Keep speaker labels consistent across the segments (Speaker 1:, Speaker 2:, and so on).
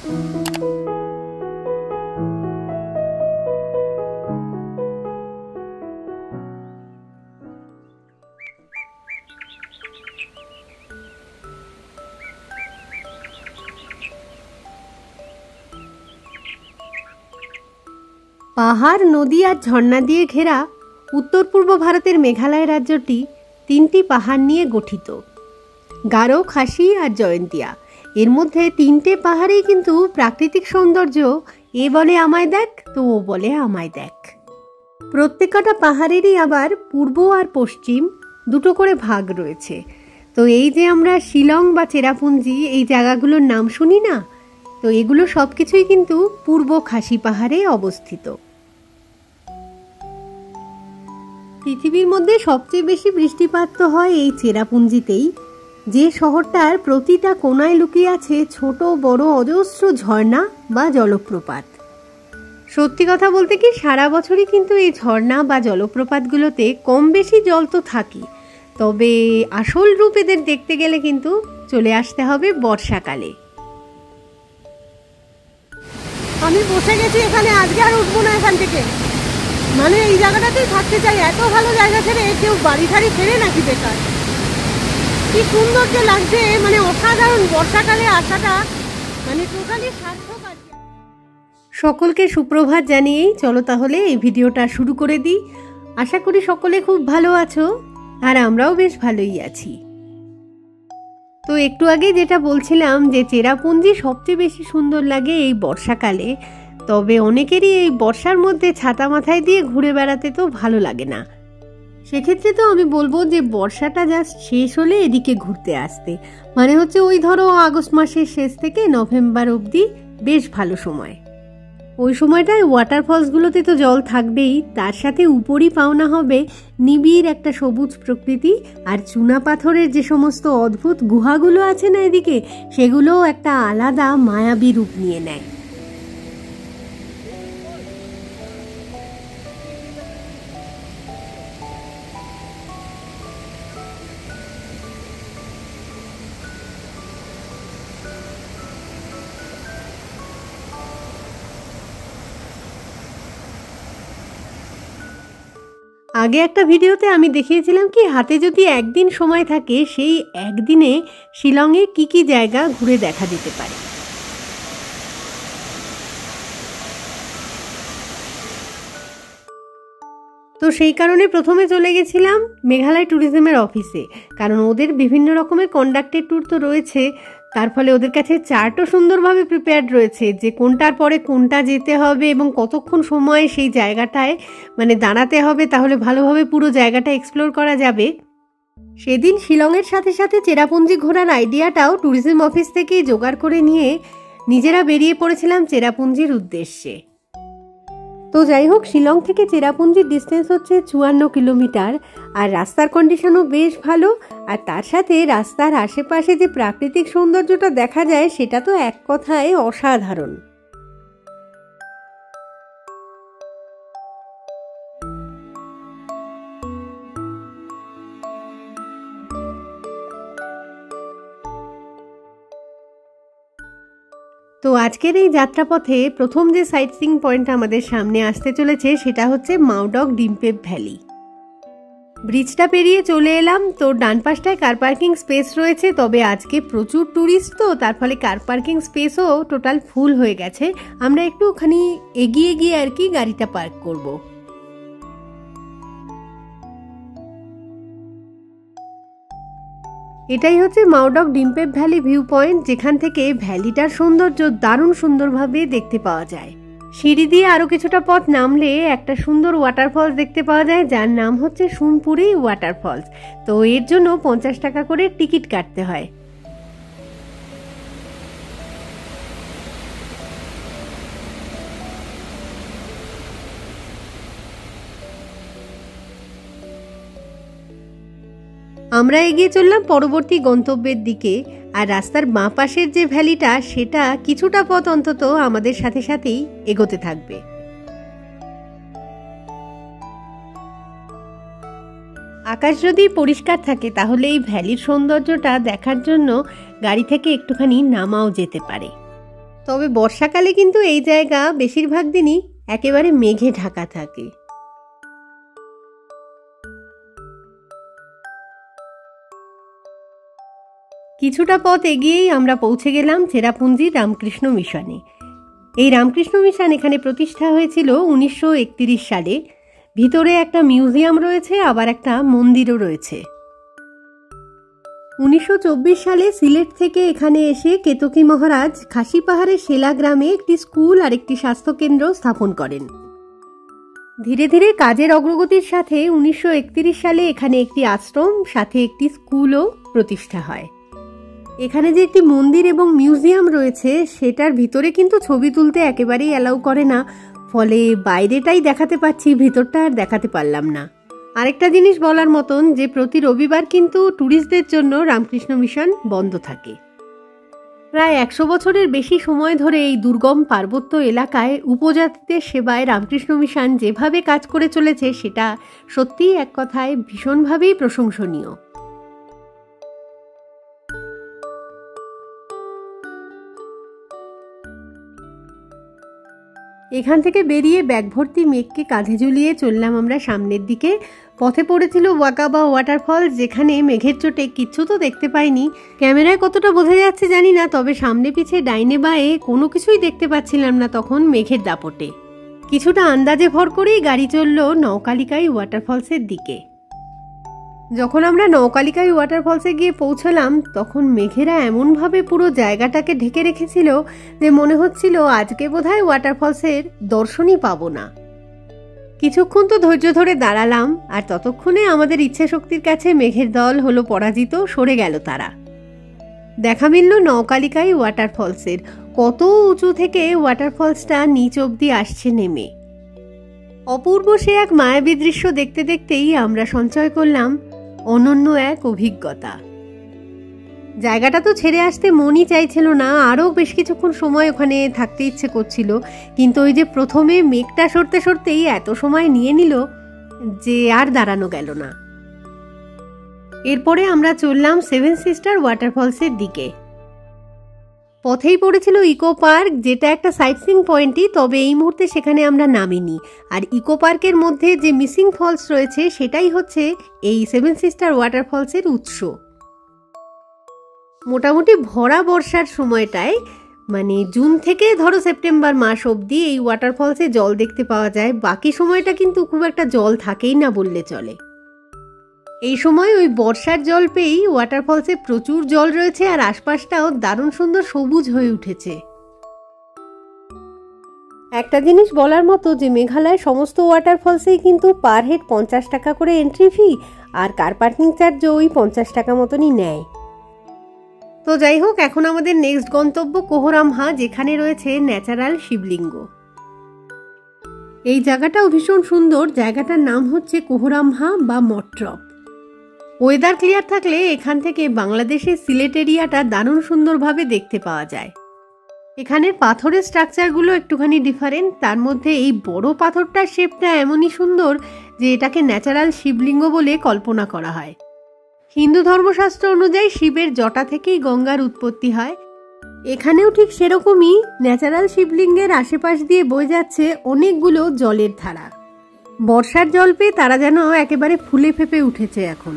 Speaker 1: পাহাড়, নদী আর ঝর্ণা দিয়ে ঘেরা উত্তর পূর্ব ভারতের মেঘালয় রাজ্যটি 3টি পাহাড় নিয়ে গঠিত, গারো, খাসি আর জয়ন্তিয়া। এর মধ্যে 3টে পাহাড়েই কিন্তু প্রাকৃতিক সৌন্দর্য, এ বলে আমায় দেখ তো ও বলে আমায় দেখ। প্রত্যেকটা পাহাড়েরই আবার পূর্ব আর পশ্চিম দুটো করে ভাগ রয়েছে। তো এই যে আমরা শিলং বা চেরাপুঞ্জি এই জায়গাগুলোর নাম শুনি না, তো এগুলো সব কিছুই কিন্তু পূর্ব খাসি পাহাড়ে অবস্থিত। পৃথিবীর মধ্যে সবচেয়ে বেশি বৃষ্টিপাত তো হয় এই চেরাপুঞ্জিতেই, যে শহরটার প্রতিটা কোনায় লুকিয়ে আছে ছোট বড় অজস্র ঝর্ণা বা জলপ্রপাত। সত্যি কথা বলতে কি, সারা বছরই কিন্তু এই ঝর্ণা বা জলপ্রপাতগুলোতে কম বেশি জল তো থাকি, তবে আসল রূপ এদের দেখতে গেলে কিন্তু চলে আসতে হবে বর্ষাকালে।
Speaker 2: আমি বসে গেছি এখানে, আজকে আর উঠবো না এখান থেকে। মানে এই জায়গাটাতেই থাকতে চাই, এত ভালো জায়গা ছেড়ে কেউ বাড়ি ঠাড়ি ফেরে নাকি বেকার। কি সুন্দর যে লাগছে, মানে অসাধারণ বর্ষাকালে আসাটা, মানে টোটালি সার্থক।
Speaker 1: সকলকে সুপ্রভাত জানিয়েই চলো তাহলে এই ভিডিওটা শুরু করে দিই। আশা করি সকলে খুব ভালো আছো, আর আমরাও বেশ ভালোই আছি। তো একটু আগে যেটা বলছিলাম যে চেরাপুঞ্জি সবচেয়ে বেশি সুন্দর লাগে এই বর্ষাকালে, তবে অনেকেরই এই বর্ষার মধ্যে ছাতা মাথায় দিয়ে ঘুরে বেড়াতে তো ভালো লাগে না। সেক্ষেত্রে তো আমি বলবো যে বর্ষাটা জাস্ট শেষ হলে এদিকে ঘুরতে আসতে, মানে হচ্ছে ওই ধরো আগস্ট মাসের শেষ থেকে নভেম্বর অবধি বেশ ভালো সময়। ওই সময়টায় ওয়াটারফলসগুলোতে তো জল থাকবেই, তার সাথে উপরই পাওনা হবে নিবিড় একটা সবুজ প্রকৃতি, আর চুনা পাথরের যে সমস্ত অদ্ভুত গুহাগুলো আছে না এদিকে, সেগুলোও একটা আলাদা মায়াবী রূপ নিয়ে নেয়। আগে একটা ভিডিওতে আমি দেখিয়েছিলাম কি, হাতে যদি একদিন সময় থাকে সেই একদিনে শিলংয়ে কি কি জায়গা ঘুরে দেখা যেতে পারে। তো সেই কারণে প্রথমে চলে গেছিলাম মেঘালয় ট্যুরিজমের অফিসে, কারণ ওদের বিভিন্ন রকমের কন্ডাক্টেড ট্যুর তো রয়েছে, তার ফলে ওদের কাছে চার্টও সুন্দরভাবে প্রিপেয়ার্ড রয়েছে যে কোনটার পরে কোনটা যেতে হবে এবং কতক্ষণ সময় সেই জায়গাটায় মানে দাঁড়াতে হবে, তাহলে ভালোভাবে পুরো জায়গাটা এক্সপ্লোর করা যাবে। সেদিন শিলংয়ের সাথে সাথে চেরাপুঞ্জি ঘোরার আইডিয়াটাও ট্যুরিজম অফিস থেকেই জোগাড় করে নিয়ে নিজেরা বেরিয়ে পড়েছিলাম চেরাপুঞ্জির উদ্দেশ্যে। তো যাই হোক, শিলং থেকে চেরাপুঞ্জির ডিস্টেন্স হচ্ছে 54 কিলোমিটার, আর রাস্তার কন্ডিশনও বেশ ভালো, আর তার সাথে রাস্তার আশেপাশে যে প্রাকৃতিক সৌন্দর্যটা দেখা যায় সেটা তো এক কথায় অসাধারণ। তো আজকের এই যাত্রাপথে প্রথম যে সাইট সিইং পয়েন্ট আমাদের সামনে আসতে চলেছে সেটা হচ্ছে মাও ডক ডিম্পেপ ভ্যালি। ব্রিজটা পেরিয়ে চলে এলাম, তো ডান পাশটায় কার পার্কিং স্পেস রয়েছে, তবে আজকে প্রচুর ট্যুরিস্ট তো তার ফলে কার পার্কিং স্পেসও টোটাল ফুল হয়ে গেছে। আমরা একটু ওখানে এগিয়ে গিয়ে আর কি গাড়িটা পার্ক করব। এটাই হচ্ছে মাও ডক ডিম্পেপ ভ্যালি ভিউ পয়েন্ট, যেখান থেকে ভ্যালিটার সৌন্দর্য দারুণ সুন্দরভাবে দেখতে পাওয়া যায়। সিঁড়ি দিয়ে আরো কিছুটা পথ নামলে একটা সুন্দর ওয়াটারফলস দেখতে পাওয়া যায়, যার নাম হচ্ছে সুনপুরি ওয়াটারফলস। তো এর জন্য 50 টাকা করে টিকিট কাটতে হয়। আমরা এগিয়ে চললাম পরবর্তী গন্তব্যের দিকে, আর রাস্তার বাঁ পাশের যে ভ্যালিটা সেটা কিছুটা পথ অন্তত আমাদের সাথে সাথেই এগোতে থাকবে। আকাশ যদি পরিষ্কার থাকে তাহলে এই ভ্যালির সৌন্দর্যটা দেখার জন্য গাড়ি থেকে একটুখানি নামাও যেতে পারে। তবে বর্ষাকালে কিন্তু এই জায়গা বেশিরভাগ দিনই একেবারে মেঘে ঢাকা থাকে। কিছুটা পথ এগিয়েই আমরা পৌঁছে গেলাম চেরাপুঞ্জি রামকৃষ্ণ মিশনে। এই রামকৃষ্ণ মিশন এখানে প্রতিষ্ঠা হয়েছিল 1931 সালে। ভিতরে একটা মিউজিয়াম রয়েছে, আবার একটা মন্দিরও রয়েছে। 1924 সালে সিলেট থেকে এখানে এসে কেতকী মহারাজ খাসি পাহাড়ের সেলা গ্রামে একটি স্কুল আর একটি স্বাস্থ্যকেন্দ্র স্থাপন করেন। ধীরে ধীরে কাজের অগ্রগতির সাথে 1931 সালে এখানে একটি আশ্রম সাথে একটি স্কুলও প্রতিষ্ঠা হয়। এখানে যে একটি মন্দির এবং মিউজিয়াম রয়েছে সেটার ভিতরে কিন্তু ছবি তুলতে একেবারেই অ্যালাউ করে না, ফলে বাইরেটাই দেখাতে পাচ্ছি, ভিতরটা আর দেখাতে পারলাম না। আরেকটা জিনিস বলার মতন যে প্রতি রবিবার কিন্তু ট্যুরিস্টদের জন্য রামকৃষ্ণ মিশন বন্ধ থাকে। প্রায় 100 বছরের বেশি সময় ধরে এই দুর্গম পার্বত্য এলাকায় উপজাতিদের সেবায় রামকৃষ্ণ মিশন যেভাবে কাজ করে চলেছে সেটা সত্যিই এক কথায় ভীষণভাবেই প্রশংসনীয়। এখান থেকে বেরিয়ে ব্যাগ ভর্তি মেঘকে কাঁধে ঝুলিয়ে চললাম আমরা সামনের দিকে। পথে পড়েছিল ওয়াকাবা ওয়াটারফল, যেখানে মেঘের চোটে কিচ্ছু তো দেখতে পাইনি। ক্যামেরায় কতটা বোঝা যাচ্ছে জানি না, তবে সামনে পিছে ডাইনে বাঁয়ে কোনো কিছুই দেখতে পাচ্ছিলাম না তখন মেঘের দাপটে। কিছুটা আন্দাজে ভর করেই গাড়ি চলল নওকালিকাই ওয়াটারফলসের দিকে। যখন আমরা নওকালিকাই ওয়াটারফলসে গিয়ে পৌঁছলাম তখন মেঘেরা এমনভাবে পুরো জায়গাটাকে ঢেকে রেখেছিল যে মনে হচ্ছিল আজকে বোধহয় ওয়াটারফলসের দর্শনই পাবো না। কিছুক্ষণ তো ধৈর্য ধরে দাঁড়ালাম, আর ততক্ষণে আমাদের ইচ্ছে শক্তির কাছে মেঘের দল হলো পরাজিত, সরে গেল তারা। দেখা মিলল নওকালিকাই ওয়াটারফলসের। কত উঁচু থেকে ওয়াটারফলসটা নিচ অব্দি আসছে নেমে। অপূর্ব সে এক মায়াবী দৃশ্য দেখতে দেখতেই আমরা সঞ্চয় করলাম অনন্য এক অভিজ্ঞতা। জায়গাটা তো ছেড়ে আসতে মনই চাইছিল না, আরও বেশ কিছুক্ষণ সময় ওখানে থাকতে ইচ্ছে করছিল, কিন্তু ওই যে প্রথমে মেঘটা সরতে সরতেই এত সময় নিয়ে নিল যে আর দাঁড়ানো গেল না। এরপরে আমরা চললাম 7 সিস্টার ওয়াটারফলসের দিকে। পথেই পড়েছিল ইকো পার্ক, যেটা একটা সাইট সিইং পয়েন্টই, তবে এই মুহূর্তে সেখানে আমরা নামিনি। আর ইকো পার্কের মধ্যে যে মিসিং ফলস রয়েছে সেটাই হচ্ছে এই 7 সিস্টার ওয়াটারফলসের উৎস। মোটামুটি ভরা বর্ষার সময়টায়, মানে জুন থেকে ধরো সেপ্টেম্বর মাস অবধি এই ওয়াটারফলসে জল দেখতে পাওয়া যায়। বাকি সময়টা কিন্তু খুব একটা জল থাকেই না বললে চলে। এই সময় ওই বর্ষার জল পেয়েই ওয়াটারফলসে প্রচুর জল রয়েছে, আর আশপাশটাও দারুণ সুন্দর সবুজ হয়ে উঠেছে। একটা জিনিস বলার মতো যে মেঘালয় সমস্ত ওয়াটারফলসেই কিন্তু পার হেড 50 টাকা করে এন্ট্রি ফি, আর কার পার্কিং চার্জও ওই 50 টাকা মতনই নেয়। তো যাই হোক, এখন আমাদের নেক্সট গন্তব্য কোহরামহা, যেখানে রয়েছে ন্যাচারাল শিবলিঙ্গ। এই জায়গাটাও ভীষণ সুন্দর। জায়গাটার নাম হচ্ছে কোহরামহা বা মট্রপ। ওয়েদার ক্লিয়ার থাকলে এখান থেকে বাংলাদেশের সিলেট এরিয়াটা দারুণ সুন্দরভাবে দেখতে পাওয়া যায়। এখানের পাথরের স্ট্রাকচারগুলো একটুখানি ডিফারেন্ট, তার মধ্যে এই বড় পাথরটার শেপটা এমনই সুন্দর যে এটাকে ন্যাচারাল শিবলিঙ্গ বলে কল্পনা করা হয়। হিন্দু ধর্মশাস্ত্র অনুযায়ী শিবের জটা থেকেই গঙ্গার উৎপত্তি হয়। এখানেও ঠিক সেরকমই ন্যাচারাল শিবলিঙ্গের আশেপাশ দিয়ে বয়ে যাচ্ছে অনেকগুলো জলের ধারা। বর্ষার জল পেয়ে তারা যেন একেবারে ফুলে ফেপে উঠেছে এখন।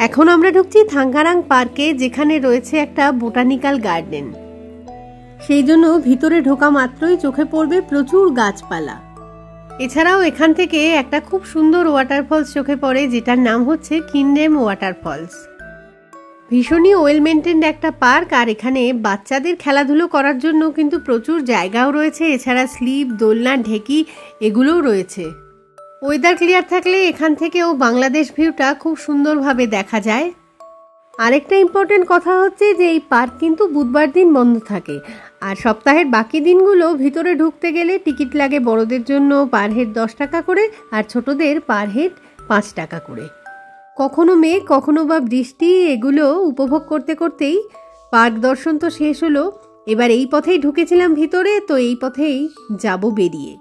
Speaker 1: এখন আমরা ঢুকছি থাঙ্গারাং পার্কে, যেখানে রয়েছে একটা বোটানিক্যাল গার্ডেন। সেই জন্য ভিতরে ঢোকা মাত্রই চোখে পড়বে প্রচুর গাছপালা। এছাড়াও এখান থেকে একটা খুব সুন্দর ওয়াটারফলস চোখে পড়ে, যেটার নাম হচ্ছে কিন্ডেম ওয়াটারফলস। ভীষণই ওয়েল মেনটেন্ড একটা পার্ক, আর এখানে বাচ্চাদের খেলাধুলো করার জন্য কিন্তু প্রচুর জায়গাও রয়েছে। এছাড়া স্লিপ, দোলনা, ঢেকি এগুলোও রয়েছে। ওয়েদার ক্লিয়ার থাকলে এখান থেকেও বাংলাদেশ ভিউটা খুব সুন্দরভাবে দেখা যায়। আরেকটা ইম্পর্টেন্ট কথা হচ্ছে যে এই পার্ক কিন্তু বুধবার দিন বন্ধ থাকে, আর সপ্তাহের বাকি দিনগুলো ভিতরে ঢুকতে গেলে টিকিট লাগে বড়দের জন্য পার হেড 10 টাকা করে, আর ছোটদের পার হেড 5 টাকা করে। কখনো মেঘ, কখনো বা বৃষ্টি, এগুলো উপভোগ করতে করতেই পার্ক দর্শন তো শেষ হলো। এবার এই পথেই ঢুকেছিলাম ভিতরে, তো এই পথেই যাব বেরিয়ে।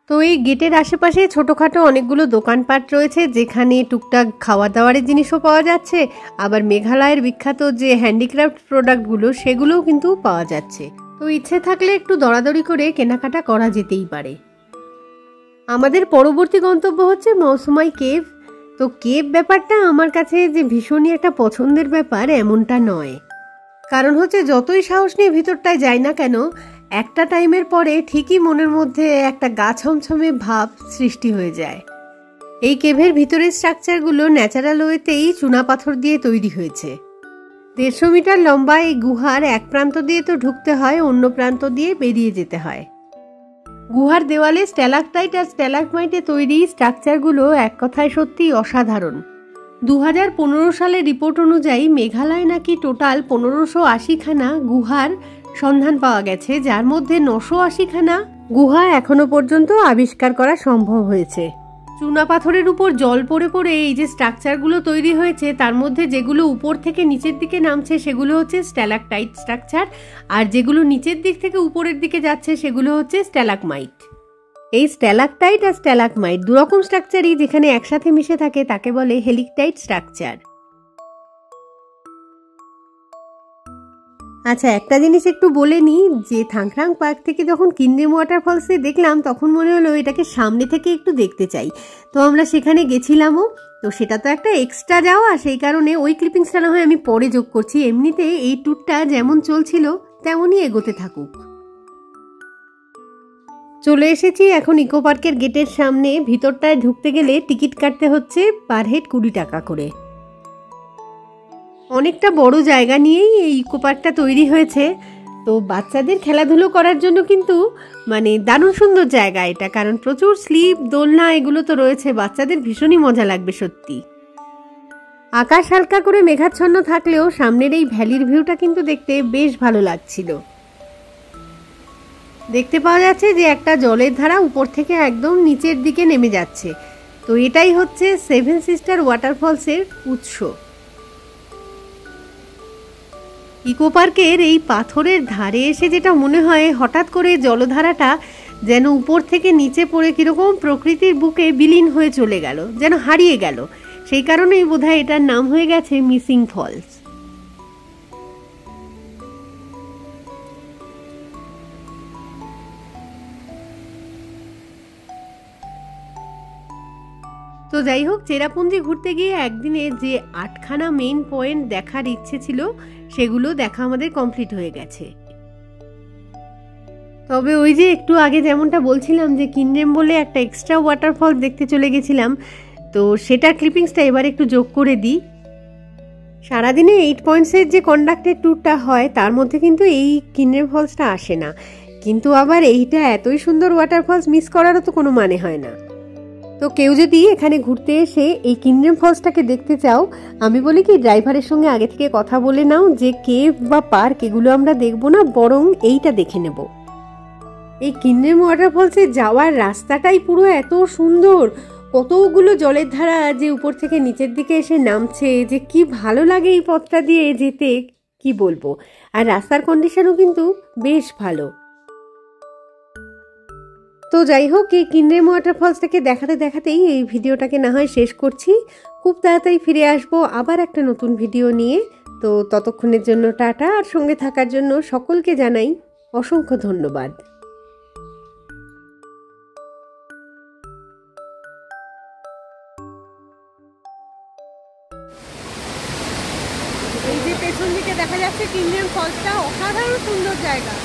Speaker 1: তো এই গেটের আশেপাশে ছোটোখাটো অনেকগুলো দোকানপাট রয়েছে, যেখানে টুকটাক খাওয়া দাওয়ারের জিনিসও পাওয়া যাচ্ছে, আবার মেঘালয়ের বিখ্যাত যে হ্যান্ডিক্রাফট প্রোডাক্টগুলো সেগুলোও কিন্তু পাওয়া যাচ্ছে। তো ইচ্ছে থাকলে একটু দরাদরি করে কেনাকাটা করা যেতেই পারে। আমাদের পরবর্তী গন্তব্য হচ্ছে মৌসুমাই কেভ। তো কেভ ব্যাপারটা আমার কাছে যে ভীষণই একটা পছন্দের ব্যাপার এমনটা নয়, কারণ হচ্ছে যতই সাহস নিয়ে ভিতরটায় যাই না কেন, একটা টাইমের পরে ঠিকই মনের মধ্যে একটা গা ছমছমে ভাব সৃষ্টি হয়ে যায়। এই কেভের ভিতরের স্ট্রাকচারগুলো ন্যাচারাল ওয়েতেই চুনা পাথর দিয়ে তৈরি হয়েছে। 150 মিটার লম্বা এই গুহার এক প্রান্ত দিয়ে তো ঢুকতে হয়, অন্য প্রান্ত দিয়ে বেরিয়ে যেতে হয়। গুহার দেওয়ালে স্ট্যালাকটাইট আর স্ট্যালাকমাইটে তৈরি স্ট্রাকচারগুলো এক কথায় সত্যি অসাধারণ। 2015 সালের রিপোর্ট অনুযায়ী মেঘালয় নাকি টোটাল 1580 খানা গুহার সন্ধান পাওয়া গেছে, যার মধ্যে 980 খানা গুহা এখনো পর্যন্ত আবিষ্কার করা সম্ভব হয়েছে। চুনা পাথরের উপর জল পড়ে পড়ে এই যে স্ট্রাকচারগুলো তৈরি হয়েছে, তার মধ্যে যেগুলো উপর থেকে নিচের দিকে নামছে সেগুলো হচ্ছে স্ট্যালাকটাইট স্ট্রাকচার, আর যেগুলো নিচের দিক থেকে উপরের দিকে যাচ্ছে সেগুলো হচ্ছে স্ট্যালাকমাইট। এই স্ট্যালাকটাইট আর স্ট্যালাকমাইট দুরকম স্ট্রাকচারই যেখানে একসাথে মিশে থাকে তাকে বলে হেলিকটাইট স্ট্রাকচার। আচ্ছা, একটা জিনিস একটু বলে নিই যে থাংরাং পার্ক থেকে যখন কিনরেম ওয়াটারফলসে দেখলাম তখন মনে হলো এটাকে সামনে থেকে একটু দেখতে চাই। তো আমরা সেখানে গেছিলামও। তো সেটা তো একটা এক্সট্রা যাওয়া, সেই কারণে ওই ক্লিপিংসটা না হয় আমি পরে যোগ করছি। এমনিতে এই ট্যুরটা যেমন চলছিল তেমনই এগোতে থাকুক। চলে এসেছি এখন ইকো পার্কের গেটের সামনে। ভিতরটায় ঢুকতে গেলে টিকিট কাটতে হচ্ছে পার হেড 20 টাকা করে। অনেকটা বড় জায়গা নিয়েই এই ইকো পার্কটা তৈরি হয়েছে। তো বাচ্চাদের খেলাধুলো করার জন্য কিন্তু মানে দারুণ সুন্দর জায়গা এটা, কারণ প্রচুর স্লিপ, দোলনা এগুলো তো রয়েছে। বাচ্চাদের ভীষণই মজা লাগবে সত্যি। আকাশ হালকা করে মেঘাচ্ছন্ন থাকলেও সামনের এই ভ্যালির ভিউটা কিন্তু দেখতে বেশ ভালো লাগছিল। দেখতে পাওয়া যাচ্ছে যে একটা জলের ধারা উপর থেকে একদম নিচের দিকে নেমে যাচ্ছে। তো এটাই হচ্ছে 7 সিস্টার ওয়াটারফলসের উৎস। ইকো পার্কের এই পাথরের ধারে এসে যেটা মনে হয়, হঠাৎ করে জলধারাটা যেন উপর থেকে নিচে পড়ে কিরকম প্রকৃতির বুকে বিলীন হয়ে চলে গেল, যেন হারিয়ে গেল। সেই কারণেই বোধহয় এটার নাম হয়ে গেছে মিসিং ফলস। তো যাই হোক, চেরাপুঞ্জি ঘুরতে গিয়ে একদিনে যে 8খানা মেইন পয়েন্ট দেখার ইচ্ছে ছিল সেগুলো দেখা আমাদের কমপ্লিট হয়ে গেছে। তবে ওই যে একটু আগে যেমনটা বলছিলাম যে কিনরেম বলে একটা এক্সট্রা ওয়াটারফল দেখতে চলে গেছিলাম, তো সেটার ক্লিপিংসটা এবার একটু যোগ করে দিই। সারাদিনে 8 পয়েন্টসের যে কন্ডাক্টেড ট্যুরটা হয় তার মধ্যে কিন্তু এই কিনরেম ফলসটা আসে না, কিন্তু আবার এইটা এতই সুন্দর ওয়াটারফলস মিস করারও তো কোনো মানে হয় না। তো কেউ যদি এখানে ঘুরতে এসে এই কিনরেম ফলসটাকে দেখতে চাও, আমি বলি কি ড্রাইভারের সঙ্গে আগে থেকে কথা বলে নাও যে কেভ বা পার্ক এগুলো আমরা দেখবো না, বরং এইটা দেখে নেব। এই কিনরেম ওয়াটারফলসে যাওয়ার রাস্তাটাই পুরো এত সুন্দর, কতগুলো জলের ধারা যে উপর থেকে নিচের দিকে এসে নামছে, যে কি ভালো লাগে এই পথটা দিয়ে যেতে কি বলবো। আর রাস্তার কন্ডিশনও কিন্তু বেশ ভালো। তো যাই হোক, এই কিনরেম ওয়াটারফলসটাকে দেখাতে দেখাতেই এই ভিডিওটাকে না হয় শেষ করছি। খুব তাড়াতাড়ি ফিরে আসবো আবার একটা নতুন ভিডিও নিয়ে। তো ততক্ষণের জন্য টাটা, আর সঙ্গে থাকার জন্য সকলকে জানাই অসংখ্য ধন্যবাদ।
Speaker 2: এই যে পেছন দিকে দেখা যাচ্ছে কিনরেম ফলসটা, অসাধারণ সুন্দর জায়গা।